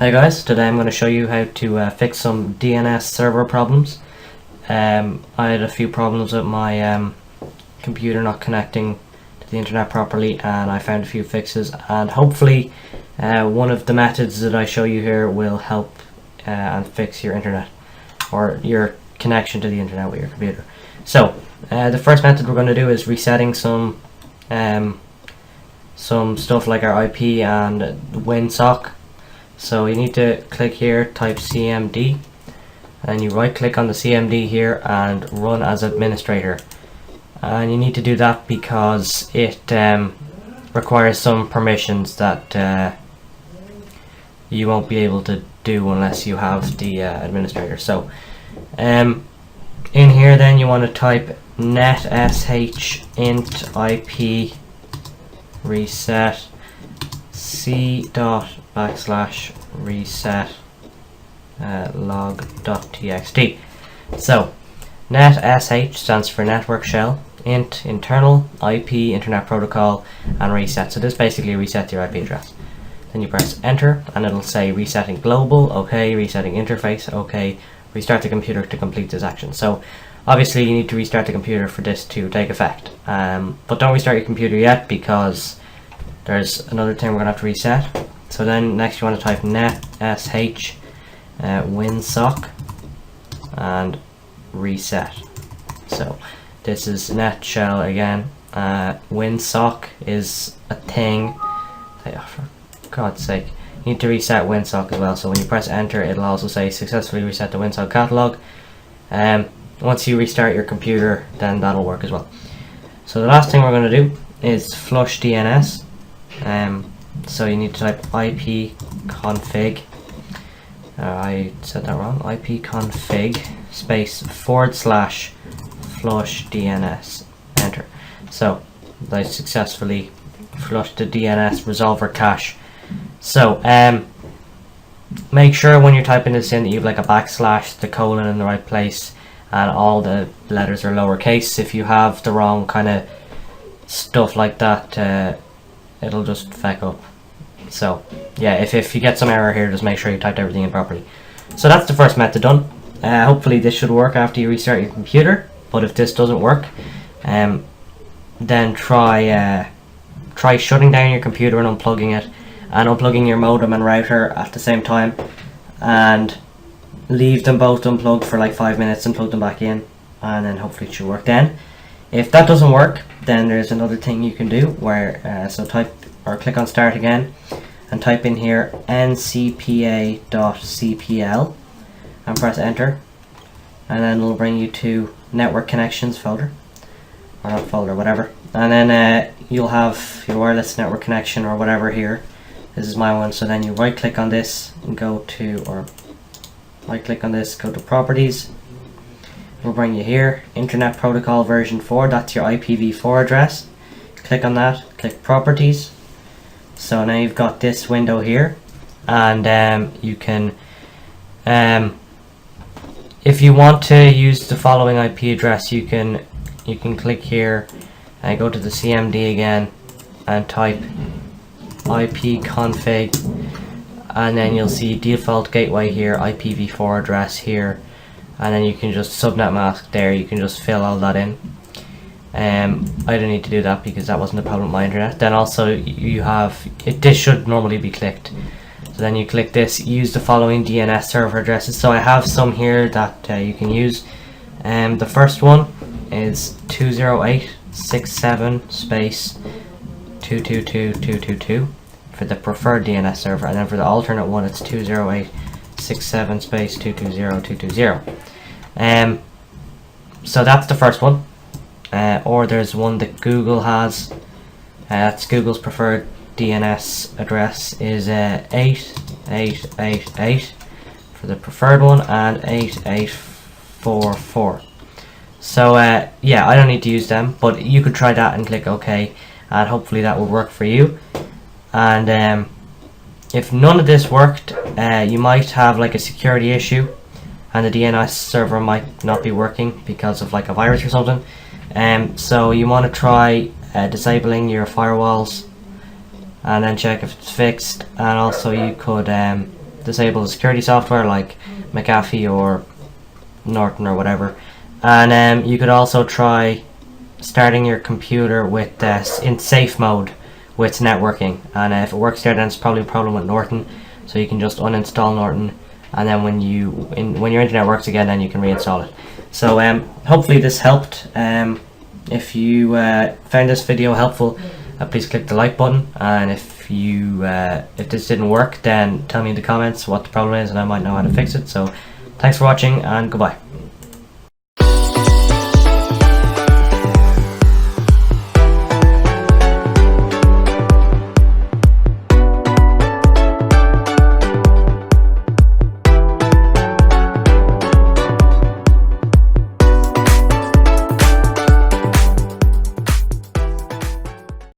Hi guys, today I'm going to show you how to fix some DNS server problems. I had a few problems with my computer not connecting to the internet properly, and I found a few fixes, and hopefully one of the methods that I show you here will help and fix your internet or your connection to the internet with your computer. So the first method we're going to do is resetting some stuff like our IP and WinSock. So you need to click here, type CMD, and you right click on the CMD here and run as administrator. And you need to do that because it requires some permissions that you won't be able to do unless you have the administrator. So in here then you want to type netsh int IP reset c./reset log.txt. So netsh stands for network shell, int internal, IP internet protocol, and reset. So this basically resets your IP address. Then you press enter and it'll say resetting global, okay, resetting interface, okay, restart the computer to complete this action. So obviously you need to restart the computer for this to take effect, but don't restart your computer yet because there's another thing we're going to have to reset. So then next you want to type netsh winsock and reset. So this is net shell again. Winsock is a thing. For God's sake, you need to reset winsock as well. So when you press enter, it'll also say successfully reset the winsock catalog. Once you restart your computer, then that'll work as well. So the last thing we're going to do is flush DNS. So you need to type ipconfig, I said that wrong, ipconfig space /flush DNS, enter. So I successfully flushed the DNS resolver cache. So make sure when you're typing this in that you have like a backslash, the colon in the right place, and all the letters are lowercase. If you have the wrong kind of stuff like that, it'll just feck up. So yeah, if you get some error here, just make sure you typed everything in properly. So that's the first method done. Hopefully this should work after you restart your computer, but if this doesn't work, then try shutting down your computer and unplugging it, and unplugging your modem and router at the same time, and leave them both unplugged for like 5 minutes and plug them back in, and then hopefully it should work then. If that doesn't work, then there's another thing you can do where so type or click on start again and type in here ncpa.cpl and press enter, and then it'll bring you to network connections folder, or not folder, whatever, and then you'll have your wireless network connection or whatever here. This is my one. So then you right click on this and go to, or right click on this, go to properties. Will bring you here, Internet Protocol version 4, that's your IPv4 address. Click on that, click properties. So now you've got this window here, and you can, if you want to use the following IP address, you can click here and go to the CMD again and type ipconfig, and then you'll see default gateway here, IPv4 address here, and then you can just subnet mask there. You can just fill all that in. I don't need to do that because that wasn't a problem with my internet. Then also you have this should normally be clicked. So then you click this, use the following DNS server addresses. So I have some here that you can use. The first one is 208.67 space 222.222 for the preferred DNS server, and then for the alternate one it's 208.67 space 220.220. So that's the first one. Or there's one that Google has. That's Google's preferred DNS address is 8888 for the preferred one, and 8844. So yeah, I don't need to use them, but you could try that and click OK, and hopefully that will work for you. And if none of this worked, you might have like a security issue, and the DNS server might not be working because of like a virus or something. So you want to try disabling your firewalls and then check if it's fixed. And also you could, the disable the security software like McAfee or Norton or whatever. And you could also try starting your computer with in safe mode with networking, and if it works there, then it's probably a problem with Norton, so you can just uninstall Norton, and then when your internet works again, then you can reinstall it. So hopefully this helped. If you found this video helpful, please click the like button, and if this didn't work, then tell me in the comments what the problem is and I might know how to fix it. So thanks for watching, and goodbye.